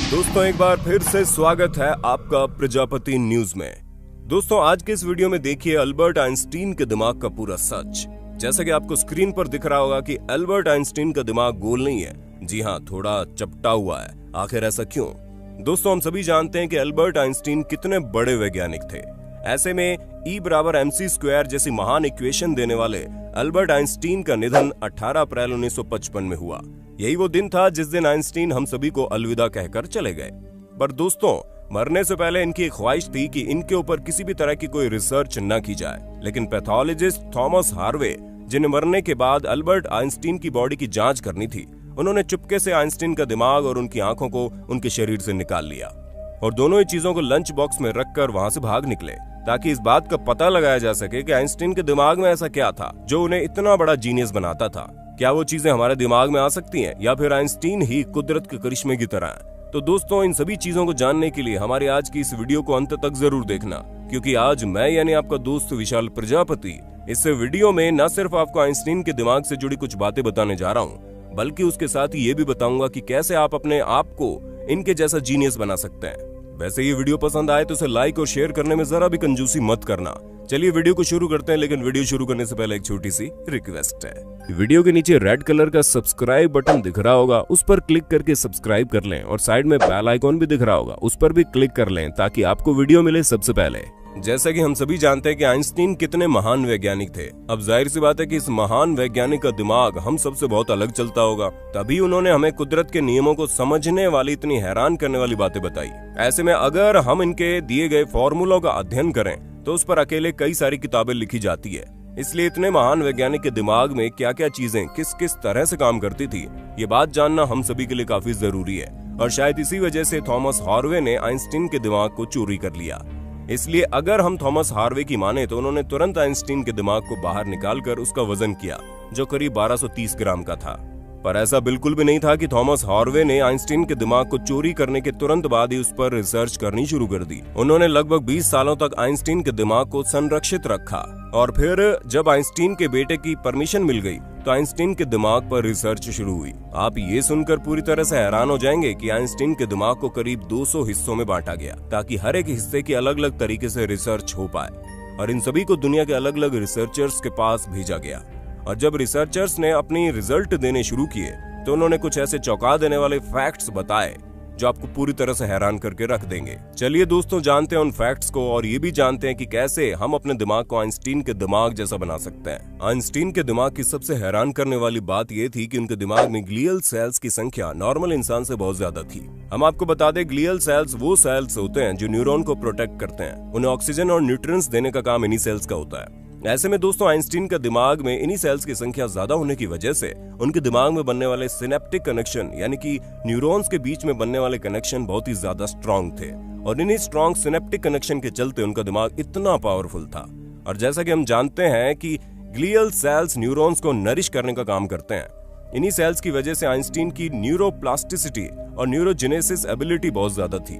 दोस्तों एक बार फिर से स्वागत है आपका प्रजापति न्यूज में। दोस्तों आज के इस वीडियो में देखिए अल्बर्ट आइंस्टीन के दिमाग का पूरा सच। जैसा कि आपको स्क्रीन पर दिख रहा होगा कि अल्बर्ट आइंस्टीन का दिमाग गोल नहीं है, जी हाँ थोड़ा चपटा हुआ है। आखिर ऐसा क्यों? दोस्तों हम सभी जानते हैं कि अल्बर्ट आइंस्टीन कितने बड़े वैज्ञानिक थे। ऐसे में E=mc² जैसी महान इक्वेशन देने वाले अल्बर्ट आइंस्टीन का निधन 18 अप्रैल 1955 में हुआ। यही वो दिन था जिस दिन आइंस्टीन हम सभी को अलविदा कहकर चले गए। पर दोस्तों मरने से पहले इनकी ख्वाहिश थी कि इनके ऊपर किसी भी तरह की कोई रिसर्च न की जाए, लेकिन पैथोलॉजिस्ट थॉमस हार्वे, जिन्हें मरने के बाद अल्बर्ट आइंस्टीन की बॉडी की जांच करनी थी, उन्होंने चुपके से आइंस्टीन का दिमाग और उनकी आंखों को उनके शरीर से निकाल लिया और दोनों ही चीजों को लंच बॉक्स में रखकर वहां से भाग निकले, ताकि इस बात का पता लगाया जा सके कि आइंस्टीन के दिमाग में ऐसा क्या था जो उन्हें इतना बड़ा जीनियस बनाता था। क्या वो चीजें हमारे दिमाग में आ सकती हैं या फिर आइंस्टीन ही कुदरत के करिश्मे की तरह है? तो दोस्तों इन सभी चीजों को जानने के लिए हमारी आज की इस वीडियो को अंत तक जरूर देखना, क्योंकि आज मैं यानी आपका दोस्त विशाल प्रजापति इस वीडियो में न सिर्फ आपको आइंस्टीन के दिमाग से जुड़ी कुछ बातें बताने जा रहा हूँ, बल्कि उसके साथ ही ये भी बताऊंगा कि कैसे आप अपने आप को इनके जैसा जीनियस बना सकते हैं। वैसे ये वीडियो पसंद आए तो इसे लाइक और शेयर करने में जरा भी कंजूसी मत करना। चलिए वीडियो को शुरू करते हैं, लेकिन वीडियो शुरू करने से पहले एक छोटी सी रिक्वेस्ट है। वीडियो के नीचे रेड कलर का सब्सक्राइब बटन दिख रहा होगा, उस पर क्लिक करके सब्सक्राइब कर लें और साइड में बेल आइकॉन भी दिख रहा होगा, उस पर भी क्लिक कर लें ताकि आपको वीडियो मिले सबसे पहले। जैसा कि हम सभी जानते हैं कि आइंस्टीन कितने महान वैज्ञानिक थे। अब जाहिर सी बात है कि इस महान वैज्ञानिक का दिमाग हम सबसे बहुत अलग चलता होगा, तभी उन्होंने हमें कुदरत के नियमों को समझने वाली इतनी हैरान करने वाली बातें बताई। ऐसे में अगर हम इनके दिए गए फॉर्मूलों का अध्ययन करें तो उस पर अकेले कई सारी किताबें लिखी जाती है। इसलिए इतने महान वैज्ञानिक के दिमाग में क्या क्या चीजें किस किस तरह से काम करती थी, ये बात जानना हम सभी के लिए काफी जरूरी है। और शायद इसी वजह से थॉमस हार्वे ने आइंस्टीन के दिमाग को चोरी कर लिया। इसलिए अगर हम थॉमस हार्वे की माने तो उन्होंने तुरंत आइंस्टीन के दिमाग को बाहर निकालकर उसका वजन किया, जो करीब 1230 ग्राम का था। पर ऐसा बिल्कुल भी नहीं था कि थॉमस हार्वे ने आइंस्टीन के दिमाग को चोरी करने के तुरंत बाद ही उस पर रिसर्च करनी शुरू कर दी। उन्होंने लगभग 20 सालों तक आइंस्टीन के दिमाग को संरक्षित रखा और फिर जब आइंस्टीन के बेटे की परमिशन मिल गई तो आइंस्टीन के दिमाग पर रिसर्च शुरू हुई। आप ये सुनकर पूरी तरह से हैरान हो जाएंगे कि आइंस्टीन के दिमाग को करीब 200 हिस्सों में बांटा गया, ताकि हर एक हिस्से की अलग अलग तरीके से रिसर्च हो पाए और इन सभी को दुनिया के अलग अलग रिसर्चर्स के पास भेजा गया। और जब रिसर्चर्स ने अपनी रिजल्ट देने शुरू किए तो उन्होंने कुछ ऐसे चौंका देने वाले फैक्ट्स बताए जो आपको पूरी तरह से हैरान करके रख देंगे। चलिए दोस्तों जानते हैं उन फैक्ट्स को और ये भी जानते हैं कि कैसे हम अपने दिमाग को आइंस्टीन के दिमाग जैसा बना सकते हैं। आइंस्टीन के दिमाग की सबसे हैरान करने वाली बात ये थी कि उनके दिमाग में ग्लियल सेल्स की संख्या नॉर्मल इंसान से बहुत ज्यादा थी। हम आपको बता दें ग्लियल सेल्स वो सेल्स होते हैं जो न्यूरॉन को प्रोटेक्ट करते हैं, उन्हें ऑक्सीजन और न्यूट्रिएंट्स देने का काम इन्हीं सेल्स का होता है। ऐसे में दोस्तों आइंस्टीन का दिमाग में इन्हीं सेल्स की संख्या ज्यादा होने की वजह से उनके दिमाग में बनने वाले सिनेप्टिक कनेक्शन यानी कि न्यूरॉन्स के बीच में बनने वाले कनेक्शन बहुत ही ज्यादा स्ट्रांग थे और इन्हीं स्ट्रांग सिनेप्टिक कनेक्शन के चलते उनका दिमाग इतना पावरफुल था। और जैसा कि हम जानते हैं कि ग्लियल सेल्स न्यूरॉन्स को नरिश करने का काम करते हैं। इन्हीं सेल्स की वजह से आइंस्टीन की न्यूरोप्लास्टिसिटी और न्यूरोजेनेसिस एबिलिटी बहुत ज्यादा थी।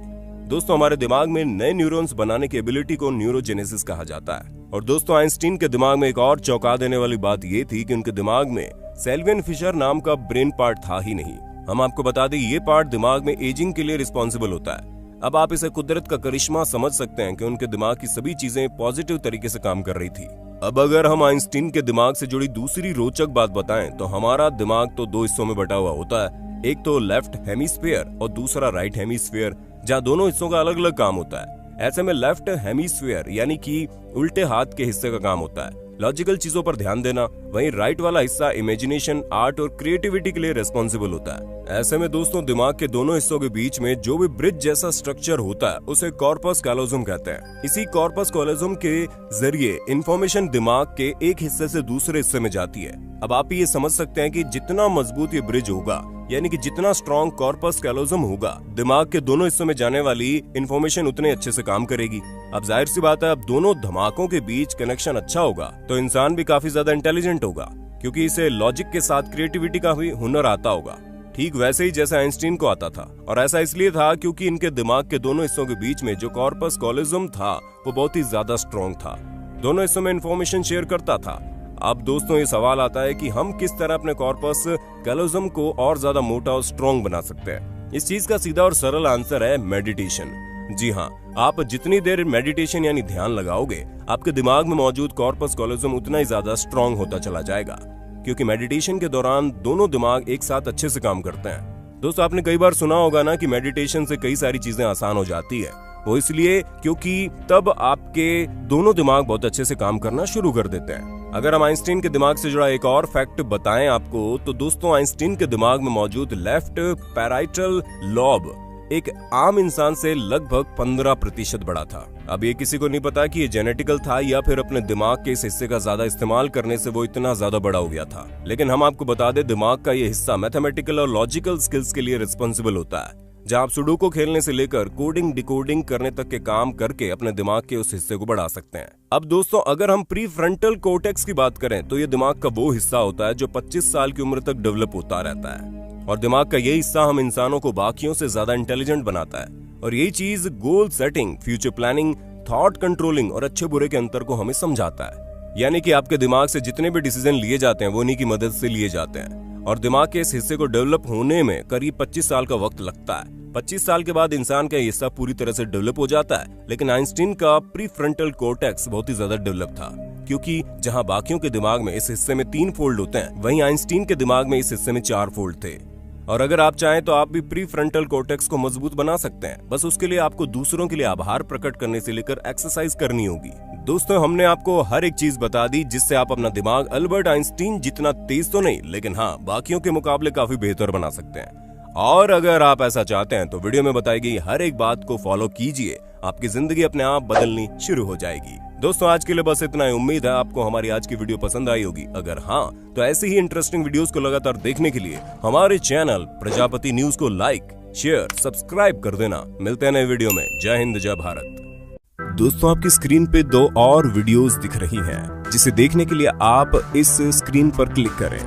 दोस्तों हमारे दिमाग में नए न्यूरॉन्स बनाने की एबिलिटी को न्यूरोजेनेसिस कहा जाता है। और दोस्तों आइंस्टीन के दिमाग में एक और चौंका देने वाली बात ये थी कि उनके दिमाग में सेल्वियन फिशर नाम का ब्रेन पार्ट था ही नहीं। हम आपको बता दें ये पार्ट दिमाग में एजिंग के लिए रिस्पॉन्सिबल होता है। अब आप इसे कुदरत का करिश्मा समझ सकते हैं कि उनके दिमाग की सभी चीजें पॉजिटिव तरीके से काम कर रही थी। अब अगर हम आइंस्टीन के दिमाग से जुड़ी दूसरी रोचक बात बताएं तो हमारा दिमाग तो दो हिस्सों में बटा हुआ होता है, एक तो लेफ्ट हेमिस्फीयर और दूसरा राइट हेमिस्फीयर, जहाँ दोनों हिस्सों का अलग अलग काम होता है। ऐसे में लेफ्ट हेमिस्फीयर यानी कि उल्टे हाथ के हिस्से का काम होता है लॉजिकल चीजों पर ध्यान देना, वहीं राइट वाला हिस्सा इमेजिनेशन, आर्ट और क्रिएटिविटी के लिए रिस्पॉन्सिबल होता है। ऐसे में दोस्तों दिमाग के दोनों हिस्सों के बीच में जो भी ब्रिज जैसा स्ट्रक्चर होता है उसे कॉर्पस कैलोजम कहते हैं। इसी कॉर्पस कैलोजम के जरिए इंफॉर्मेशन दिमाग के एक हिस्से से दूसरे हिस्से में जाती है। अब आप ये समझ सकते हैं कि जितना मजबूत ये ब्रिज होगा यानी कि जितना स्ट्रॉन्ग कॉर्पस कैलोजम होगा, दिमाग के दोनों हिस्सों में जाने वाली इंफॉर्मेशन उतने अच्छे से काम करेगी। अब जाहिर सी बात है अब दोनों धमाकों के बीच कनेक्शन अच्छा होगा तो इंसान भी काफी ज्यादा इंटेलिजेंट होगा, क्योंकि इसे लॉजिक के साथ क्रिएटिविटी का भी हुनर आता होगा, ठीक वैसे ही जैसा आइंस्टीन को आता था। और ऐसा इसलिए था क्योंकि इनके दिमाग के दोनों हिस्सों के बीच में जो कॉर्पस कैलोजम था वो बहुत ही ज्यादा स्ट्रॉन्ग था, दोनों हिस्सों में इंफॉर्मेशन शेयर करता था। अब दोस्तों ये सवाल आता है कि हम किस तरह अपने कॉर्पस कैलोजम को और ज्यादा मोटा और स्ट्रॉन्ग बना सकते हैं। इस चीज का सीधा और सरल आंसर है मेडिटेशन। जी हाँ, आप जितनी देर मेडिटेशन यानी ध्यान लगाओगे, आपके दिमाग में मौजूद कॉर्पस कॉलोजम उतना ही ज्यादा स्ट्रांग होता चला जाएगा, क्योंकि मेडिटेशन के दौरान दोनों दिमाग एक साथ अच्छे से काम करते हैं। दोस्तों, आपने कई बार सुना होगा ना कि मेडिटेशन से कई सारी चीजें आसान हो जाती है। वो इसलिए क्योंकि तब आपके दोनों दिमाग बहुत अच्छे से काम करना शुरू कर देते हैं। अगर हम आइंस्टीन के दिमाग से जुड़ा एक और फैक्ट बताएं आपको, तो दोस्तों आइंस्टीन के दिमाग में मौजूद लेफ्ट पैराइटल लॉब एक आम इंसान से लगभग 15% बड़ा था। अब ये किसी को नहीं पता कि ये जेनेटिकल था या फिर अपने दिमाग के इस हिस्से का ज्यादा इस्तेमाल करने से वो इतना ज्यादा बड़ा हो गया था। लेकिन हम आपको बता दें, दिमाग का ये हिस्सा मैथमेटिकल और लॉजिकल स्किल्स के लिए रिस्पॉन्सिबल होता है, जहां आप सुडोकू खेलने से लेकर कोडिंग डिकोडिंग करने तक के काम करके अपने दिमाग के उस हिस्से को बढ़ा सकते हैं। अब दोस्तों, अगर हम प्रीफ्रंटल कोर्टेक्स की बात करें, तो ये दिमाग का वो हिस्सा होता है जो 25 साल की उम्र तक डेवलप होता रहता है, और दिमाग का ये हिस्सा हम इंसानों को बाकियों से ज्यादा इंटेलिजेंट बनाता है। और यही चीज goal setting, future planning, thought controlling और अच्छे बुरे के अंतर को हमें समझाता है। यानी कि आपके दिमाग से जितने भी डिसीजन लिए जाते हैं वो उन्हीं की मदद से लिए जाते हैं, और दिमाग के इस हिस्से को डेवलप होने में करीब 25 साल का वक्त लगता है। 25 साल के बाद इंसान का हिस्सा पूरी तरह से डेवलप हो जाता है। लेकिन आइंस्टीन का प्रीफ्रंटल कोर्टेक्स बहुत ही ज्यादा डेवलप था, क्योंकि जहां बाकियों के दिमाग में इस हिस्से में 3 फोल्ड होते हैं, वहीं आइंस्टीन के दिमाग में इस हिस्से में 4 फोल्ड थे। और अगर आप चाहें तो आप भी प्रीफ्रंटल कोर्टेक्स को मजबूत बना सकते हैं। बस उसके लिए आपको दूसरों के लिए आभार प्रकट करने से लेकर एक्सरसाइज करनी होगी। दोस्तों, हमने आपको हर एक चीज बता दी जिससे आप अपना दिमाग अल्बर्ट आइंस्टीन जितना तेज तो नहीं, लेकिन हाँ, बाकियों के मुकाबले काफी बेहतर बना सकते हैं। और अगर आप ऐसा चाहते हैं तो वीडियो में बताई गई हर एक बात को फॉलो कीजिए, आपकी जिंदगी अपने आप बदलनी शुरू हो जाएगी। दोस्तों, आज के लिए बस इतना ही। उम्मीद है आपको हमारी आज की वीडियो पसंद आई होगी। अगर हाँ, तो ऐसे ही इंटरेस्टिंग वीडियोस को लगातार देखने के लिए हमारे चैनल प्रजापति न्यूज को लाइक, शेयर, सब्सक्राइब कर देना। मिलते हैं नए वीडियो में। जय हिंद, जय भारत। दोस्तों, आपकी स्क्रीन पे 2 और वीडियोस दिख रही हैं, जिसे देखने के लिए आप इस स्क्रीन पर क्लिक करें।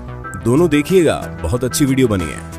दोनों देखिएगा, बहुत अच्छी वीडियो बनी है।